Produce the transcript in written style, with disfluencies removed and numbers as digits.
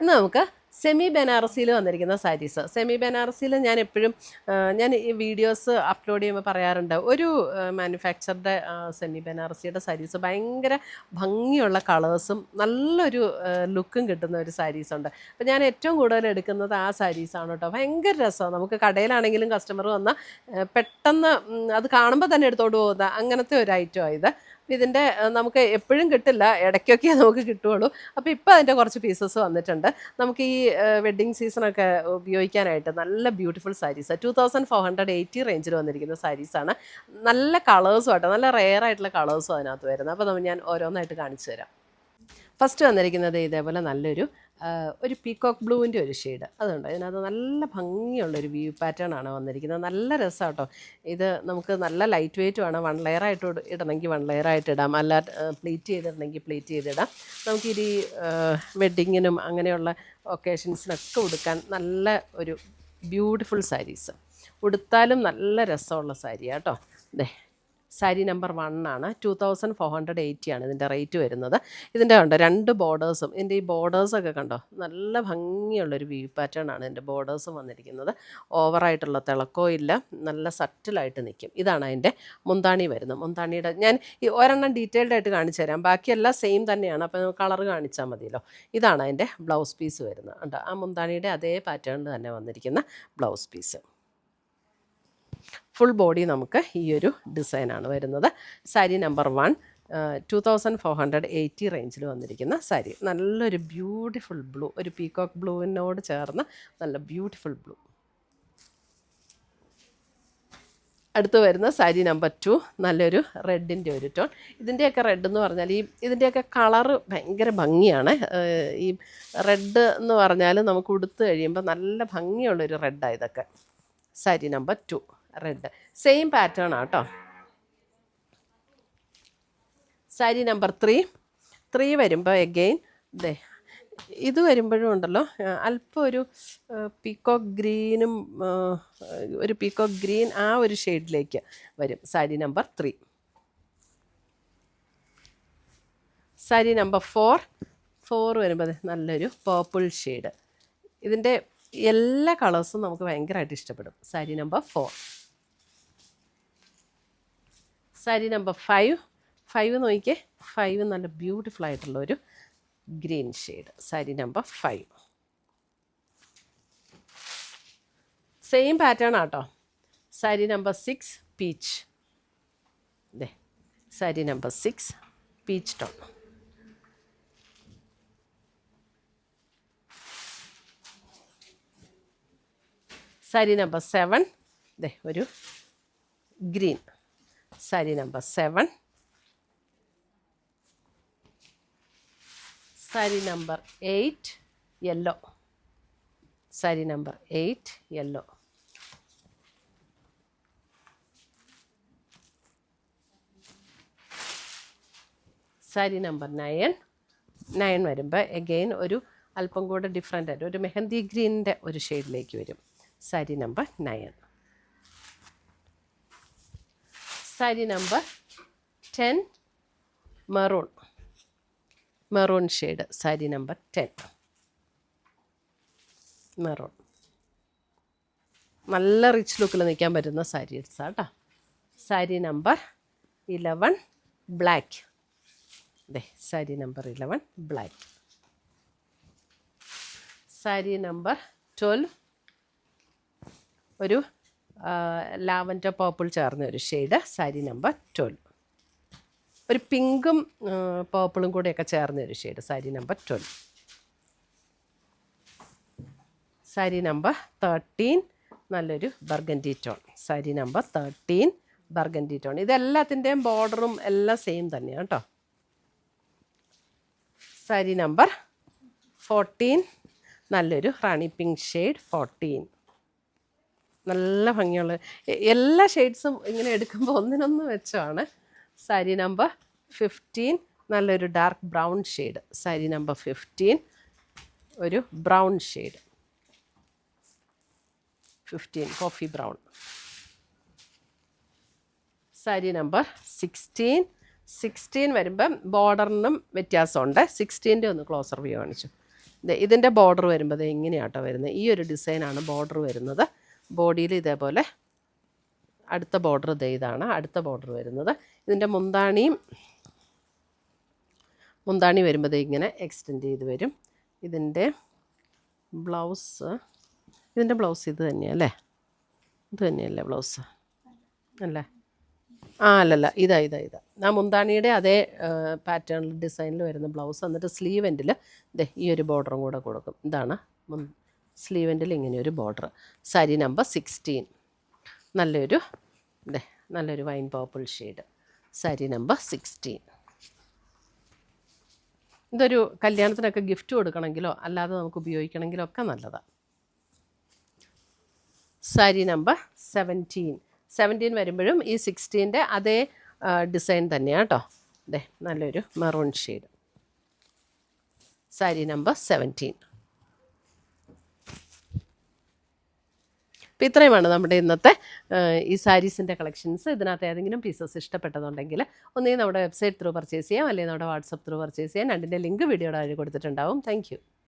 ഇന്ന് നമുക്ക് സെമി ബനാറസിയിൽ വന്നിരിക്കുന്ന സാരീസ്. സെമി ബനാറസിയിൽ ഞാൻ എപ്പോഴും ഞാൻ ഈ വീഡിയോസ് അപ്ലോഡ് ചെയ്യുമ്പോൾ പറയാറുണ്ട്, ഒരു മാനുഫാക്ചറുടെ സെമി ബനാറസിയുടെ സാരീസ് ഭയങ്കര ഭംഗിയുള്ള കളേഴ്സും നല്ലൊരു ലുക്കും കിട്ടുന്ന ഒരു സാരീസുണ്ട്. അപ്പോൾ ഞാൻ ഏറ്റവും കൂടുതൽ എടുക്കുന്നത് ആ സാരീസാണ് കേട്ടോ. ഭയങ്കര രസമാണ്. നമുക്ക് കടയിലാണെങ്കിലും കസ്റ്റമർ വന്നാൽ പെട്ടെന്ന് അത് കാണുമ്പോൾ തന്നെ എടുത്തുകൊണ്ട് പോകുന്ന അങ്ങനത്തെ ഒരു ഐറ്റമാണ് ഇത്. ഇതിൻ്റെ നമുക്ക് എപ്പോഴും കിട്ടില്ല, ഇടയ്ക്കൊക്കെ നമുക്ക് കിട്ടുകയുള്ളൂ. അപ്പോൾ ഇപ്പോൾ അതിൻ്റെ കുറച്ച് പീസസ് വന്നിട്ടുണ്ട്. നമുക്ക് ഈ വെഡ്ഡിങ് സീസണൊക്കെ ഉപയോഗിക്കാനായിട്ട് നല്ല ബ്യൂട്ടിഫുൾ സാരീസ് 2480 റേഞ്ചിൽ വന്നിരിക്കുന്ന സാരീസാണ്. നല്ല കളേഴ്സും ആട്ടോ, നല്ല റെയർ ആയിട്ടുള്ള കളേഴ്സും അതിനകത്ത് വരുന്നത്. അപ്പോൾ ഞാൻ ഓരോന്നായിട്ട് കാണിച്ചു തരാം. ഫസ്റ്റ് വന്നിരിക്കുന്നത് ഇതേപോലെ നല്ലൊരു പീകോക്ക് ബ്ലൂവിൻ്റെ ഒരു ഷെയ്ഡ് അതുണ്ട്. ഇതിനകത്ത് നല്ല ഭംഗിയുള്ളൊരു വ്യൂ പാറ്റേൺ ആണ് വന്നിരിക്കുന്നത്. നല്ല രസമാണ് കേട്ടോ. ഇത് നമുക്ക് നല്ല ലൈറ്റ് വെയ്റ്റും ആണ്. 1 ലെയറായിട്ട് ഇടണമെങ്കിൽ 1 ലെയറായിട്ട് ഇടാം, അല്ല പ്ലീറ്റ് ചെയ്തിടണമെങ്കിൽ പ്ലീറ്റ് ചെയ്തിടാം. നമുക്കിത് വെഡ്ഡിങ്ങിനും അങ്ങനെയുള്ള ഒക്കേഷൻസിനൊക്കെ ഉടുക്കാൻ നല്ല ഒരു ബ്യൂട്ടിഫുൾ സാരീസ്. ഉടുത്താലും നല്ല രസമുള്ള സാരിയാണ് കേട്ടോ. ദേ സാരി നമ്പർ 1 ആണ്. 2480 ആണ് ഇതിൻ്റെ റേറ്റ് വരുന്നത്. ഇതിൻ്റെ കണ്ടോ 2 ബോർഡേഴ്സും, ഇതിൻ്റെ ഈ ബോർഡേഴ്സൊക്കെ കണ്ടോ നല്ല ഭംഗിയുള്ളൊരു വ്യൂ പാറ്റേൺ ആണ് ഇതിൻ്റെ ബോർഡേഴ്സും വന്നിരിക്കുന്നത്. ഓവറായിട്ടുള്ള തിളക്കവും ഇല്ല, നല്ല സറ്റിലായിട്ട് നിൽക്കും. ഇതാണ് അതിൻ്റെ മുന്താണി വരുന്നത്. മുന്താണിയുടെ ഞാൻ ഈ ഒരെണ്ണം ഡീറ്റെയിൽഡ് ആയിട്ട് കാണിച്ചു തരാം, ബാക്കിയെല്ലാം സെയിം തന്നെയാണ്. അപ്പോൾ കളർ കാണിച്ചാൽ മതിയല്ലോ. ഇതാണ് അതിൻ്റെ ബ്ലൗസ് പീസ് വരുന്നത്. കണ്ടോ ആ മുന്താണിയുടെ അതേ പാറ്റേണിൽ തന്നെ വന്നിരിക്കുന്ന ബ്ലൗസ് പീസ്. ഫുൾ ബോഡി നമുക്ക് ഈ ഒരു ഡിസൈനാണ് വരുന്നത്. സാരി നമ്പർ 1 2480 റേഞ്ചിൽ വന്നിരിക്കുന്ന സാരി. നല്ലൊരു ബ്യൂട്ടിഫുൾ ബ്ലൂ, ഒരു പീകോക്ക് ബ്ലൂവിനോട് ചേർന്ന് നല്ല ബ്യൂട്ടിഫുൾ ബ്ലൂ. അടുത്ത് വരുന്ന സാരി നമ്പർ 2 നല്ലൊരു റെഡിൻ്റെ ഒരു ടോൺ. ഇതിൻ്റെയൊക്കെ റെഡ് എന്ന് പറഞ്ഞാൽ ഇതിൻ്റെയൊക്കെ കളറ് ഭയങ്കര ഭംഗിയാണ്. ഈ റെഡ് എന്ന് പറഞ്ഞാൽ നമുക്ക് ഉടുത്ത് കഴിയുമ്പോൾ നല്ല ഭംഗിയുള്ളൊരു റെഡാണ് ഇതൊക്കെ. Sari number 2 red, same pattern ആട്ടോ. സാരി നമ്പർ 3 വരുമ്പോൾ എഗെയിൻ ഇത് വരുമ്പോഴും ഉണ്ടല്ലോ അല്പം ഒരു പീകോക്ക് ഗ്രീനും ഒരു പീകോക്ക് ഗ്രീൻ ആ ഒരു ഷെയ്ഡിലേക്ക് വരും. സാരി നമ്പർ 3. സാരി നമ്പർ 4 വരുമ്പോൾ നല്ലൊരു പേർപ്പിൾ ഷെയ്ഡ്. ഇതിൻ്റെ എല്ലാ കളേഴ്സും നമുക്ക് ഭയങ്കരമായിട്ട് ഇഷ്ടപ്പെടും. സാരി നമ്പർ 4. സാരി നമ്പർ 5 നോക്കിയേ, 5 നല്ല ബ്യൂട്ടിഫുൾ ആയിട്ടുള്ളൊരു green shade. Sari number 5 same pattern ആട്ടോ. Sari number 6 peach. Sari number 6 peach tone. Sari number 7 ഒരു green. Sari number 7. Sari number 8 yellow. Sari number 8 yellow. Sari number 9 വരുമ്പോൾ എഗെയിൻ ഒരു അല്പം കൂടെ ഡിഫറെൻ്റ് ആയിട്ട് ഒരു മെഹന്തി ഗ്രീനിൻ്റെ ഒരു ഷെയ്ഡിലേക്ക് വരും. Sari number 9. Sari number 10 maroon shade. Sari number 10 maroon. നല്ല റിച്ച് ലുക്കിൽ നിൽക്കാൻ പറ്റുന്ന സാരീസ് കേട്ടോ. Sari number 11 black. Sari number 11 black. Sari number 12 ഒരു ലാവൻഡർ പർപ്പിൾ ചേർന്ന ഒരു ഷെയ്ഡ്. സാരി നമ്പർ 12 ഒരു പിങ്കും പർപ്പിളും കൂടെയൊക്കെ ചേർന്ന ഒരു shade. Sari number 12. Sari number 13 നല്ലൊരു burgundy tone. Sari number 13 burgundy tone. ഇതെല്ലാത്തിൻ്റെയും ബോർഡറും എല്ലാം സെയിം തന്നെയാണ് കേട്ടോ. സാരി നമ്പർ 14 നല്ലൊരു റാണി പിങ്ക് ഷെയ്ഡ്. 14 നല്ല ഭംഗിയുള്ള എല്ലാ ഷെയ്ഡ്സും ഇങ്ങനെ എടുക്കുമ്പോൾ ഒന്നിനൊന്ന് വെച്ചാണ്. സാരി നമ്പർ 15 നല്ലൊരു dark brown shade. Sari number 15 ഒരു brown shade. 15 coffee brown. Sari number 16 വരുമ്പം ബോർഡറിനും വ്യത്യാസമുണ്ട്. 16ൻ്റെ ഒന്ന് ക്ലോസർ വ്യൂ കാണിച്ചു. ഇതിൻ്റെ ബോർഡർ വരുമ്പോൾ ഇങ്ങനെയാട്ടോ വരുന്നത്. ഈ ഒരു ഡിസൈനാണ് ബോർഡർ വരുന്നത്. ബോഡിയിൽ ഇതേപോലെ അടുത്ത ബോർഡർ ഇതാണ് അടുത്ത ബോർഡർ വരുന്നത്. ഇതിൻ്റെ മുന്താണി വരുമ്പോൾ ഇങ്ങനെ എക്സ്റ്റെൻഡ് ചെയ്ത് വരും. ഇതിൻ്റെ ബ്ലൗസ് ഇത് തന്നെയല്ലേ? ഇത് തന്നെയല്ലേ ബ്ലൗസ് അല്ലേ? അല്ലല്ല, ഇതാ ആ മുന്താണിയുടെ അതേ പാറ്റേണിൽ ഡിസൈനിൽ വരുന്ന ബ്ലൗസ്. എന്നിട്ട് സ്ലീവ് എൻഡിൽ ഈ ഒരു ബോർഡറും കൂടെ കൊടുക്കും. ഇതാണ് സ്ലീവ് എൻഡിൽ ഇങ്ങനെയൊരു ബോർഡർ. സാരി നമ്പർ 16. നല്ലൊരു wine purple shade. Sari number 16. ഇതൊരു കല്യാണത്തിനൊക്കെ ഗിഫ്റ്റ് കൊടുക്കണമെങ്കിലോ അല്ലാതെ നമുക്ക് ഉപയോഗിക്കണമെങ്കിലോ ഒക്കെ നല്ലതാണ്. സാരി നമ്പർ 17 വരുമ്പോഴും ഈ 16ൻ്റെ അതേ ഡിസൈൻ തന്നെയാണ് കേട്ടോ. നല്ലൊരു മെറൂൺ ഷെയ്ഡ്. സാരി നമ്പർ 17. അപ്പോൾ ഇത്രയുമാണ് നമ്മുടെ ഇന്നത്തെ ഈ സാരീസിൻ്റെ കളക്ഷൻസ്. ഇതിനകത്ത് ഏതെങ്കിലും പീസസ് ഇഷ്ടപ്പെട്ടതുണ്ടെങ്കിൽ ഒന്നുകിൽ നമ്മുടെ വെബ്സൈറ്റ് ത്രൂ പർച്ചേസ് ചെയ്യാം, അല്ലെങ്കിൽ നമ്മുടെ വാട്സപ്പ് ത്രൂ പർച്ചേസ് ചെയ്യാം. രണ്ടിൻ്റെ ലിങ്ക് വീഡിയോയുടെ താഴെ കൊടുത്തിട്ടുണ്ടാവും. Thank U.